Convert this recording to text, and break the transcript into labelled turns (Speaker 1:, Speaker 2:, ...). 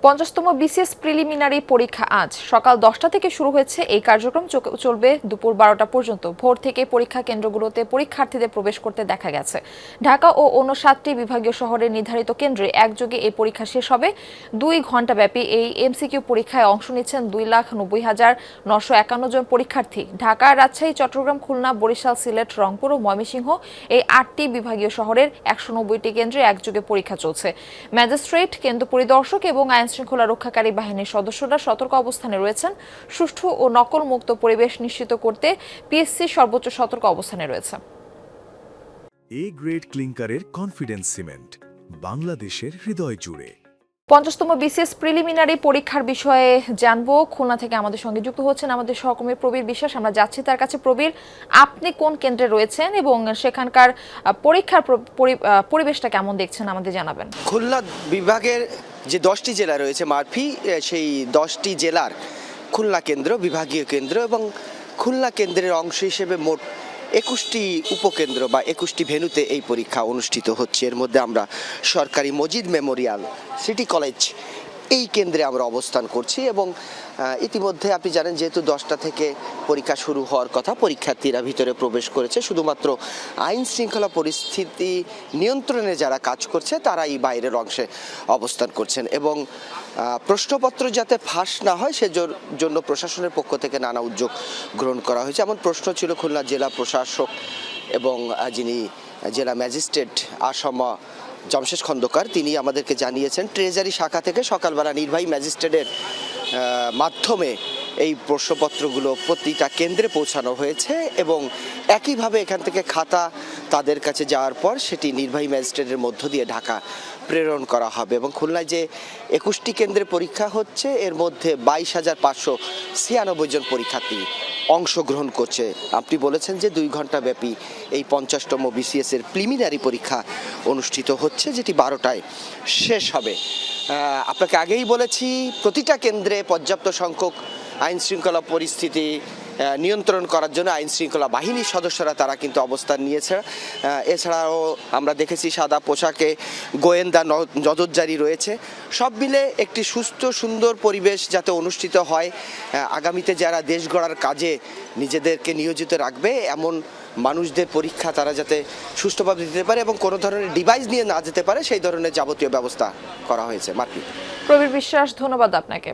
Speaker 1: 50তম BCS preliminary পরীক্ষা আজ সকাল 10টা থেকে শুরু হয়েছে। এই কার্যক্রম চলবে দুপুর 12টা পর্যন্ত। ভোর থেকে পরীক্ষা কেন্দ্রগুলোতে পরীক্ষার্থীদের প্রবেশ করতে দেখা গেছে। ঢাকা ও অন্য 7টি বিভাগীয় শহরের নির্ধারিত কেন্দ্রে একযোগে এই পরীক্ষা শেষ হবে। 2 ঘণ্টা ব্যাপী এই এমসিকিউ পরীক্ষায় অংশ নিচ্ছেন 2,90,951 জন পরীক্ষার্থী। ঢাকা, রাজশাহী, চট্টগ্রাম, খুলনা, বরিশাল, সিলেট, রংপুর ও ময়মনসিংহ এই 8টি বিভাগীয় শহরের 190টি কেন্দ্রে একযোগে পরীক্ষা চলছে। ম্যাজিস্ট্রেট, কেন্দ্র পরিদর্শক এবং আইনশৃঙ্খলা রক্ষাকারী বাহিনীর সদস্যরা সতর্ক অবস্থানে রয়েছেন। সুষ্ঠু ও নকল মুক্ত পরিবেশ নিশ্চিত করতে পিএসসি সর্বোচ্চ সতর্ক অবস্থানে রয়েছে।
Speaker 2: এ গ্রেড ক্লিংকারের কনফিডেন্স সিমেন্ট, বাংলাদেশের হৃদয় জুড়ে।
Speaker 1: 50তম বিসিএস প্রিলিমিনারি পরীক্ষার বিষয়ে জানবো। খুলনা থেকে আমাদের সঙ্গে যুক্ত হচ্ছেন আমাদের সহকর্মী প্রবীর বিশ্বাস। আমরা যাচ্ছি তার কাছে। প্রবীর, আপনি কোন কেন্দ্রে রয়েছেন এবং সেখানকার পরীক্ষার পরিবেশটা কেমন দেখছেন আমাদের জানাবেন।
Speaker 3: খুলনা বিভাগের যে 10টি জেলা রয়েছে মারফি, সেই 10টি জেলার খুলনা কেন্দ্র বিভাগীয় কেন্দ্র এবং খুলনা কেন্দ্রের অংশ হিসেবে মোট 21টি উপকেন্দ্র বা 21টি ভেন্যুতে এই পরীক্ষা অনুষ্ঠিত হচ্ছে। এর মধ্যে আমরা সরকারি মজিদ মেমোরিয়াল সিটি কলেজ এই কেন্দ্রে আমরা অবস্থান করছি এবং ইতিমধ্যে আপনি জানেন যেহেতু 10টা থেকে পরীক্ষা শুরু হওয়ার কথা, পরীক্ষার্থীরা ভিতরে প্রবেশ করেছে। শুধুমাত্র আইন শৃঙ্খলা পরিস্থিতি নিয়ন্ত্রণে যারা কাজ করছে তারাই বাইরের অংশে অবস্থান করছেন এবং প্রশ্নপত্র যাতে ফাঁস না হয় সেজন্য প্রশাসনের পক্ষ থেকে নানা উদ্যোগ গ্রহণ করা হয়েছে। এমন প্রশ্ন ছিল খুলনা জেলা প্রশাসক এবং যিনি জেলা ম্যাজিস্ট্রেট আসমা জমশেদ খন্দকার, তিনি আমাদেরকে জানিয়েছেন ট্রেজারি শাখা থেকে সকালবেলা নির্বাহী ম্যাজিস্ট্রেটের মাধ্যমে এই প্রশ্নপত্রগুলো প্রতিটা কেন্দ্রে পৌঁছানো হয়েছে এবং একইভাবে এখান থেকে খাতা তাদের কাছে যাওয়ার পর সেটি নির্বাহী ম্যাজিস্ট্রেটের মধ্য দিয়ে ঢাকা প্রেরণ করা হবে এবং খুলনায় যে 21টি কেন্দ্রে পরীক্ষা হচ্ছে এর মধ্যে 22,596 জন পরীক্ষার্থী অংশগ্রহণ করছে। আপনি বলেছেন যে 2 ঘণ্টা ব্যাপী এই 50তম বিসিএস এর প্রিলিমিনারি পরীক্ষা অনুষ্ঠিত হচ্ছে, যেটি 12টায় শেষ হবে। আপনাকে আগেই বলেছি প্রতিটা কেন্দ্রে পর্যাপ্ত সংখ্যক আইন শৃঙ্খলা পরিস্থিতি নিয়ন্ত্রণ করার জন্য আইন শৃঙ্খলা বাহিনীর সদস্যরা তারা কিন্তু অবস্থান নিয়েছে। এছাড়াও আমরা দেখেছি সাদা পোশাকে গোয়েন্দা নজরদারি রয়েছে। সব মিলে একটি সুস্থ সুন্দর পরিবেশ যাতে অনুষ্ঠিত হয়, আগামীতে যারা দেশ গড়ার কাজে নিজেদেরকে নিয়োজিত রাখবে এমন মানুষদের পরীক্ষা তারা যাতে সুষ্ঠুভাবে দিতে পারে এবং কোনো ধরনের ডিভাইস নিয়ে না যেতে পারে সেই ধরনের যাবতীয় ব্যবস্থা করা হয়েছে। মার্কি।
Speaker 1: প্রবীর বিশ্বাস, ধন্যবাদ আপনাকে।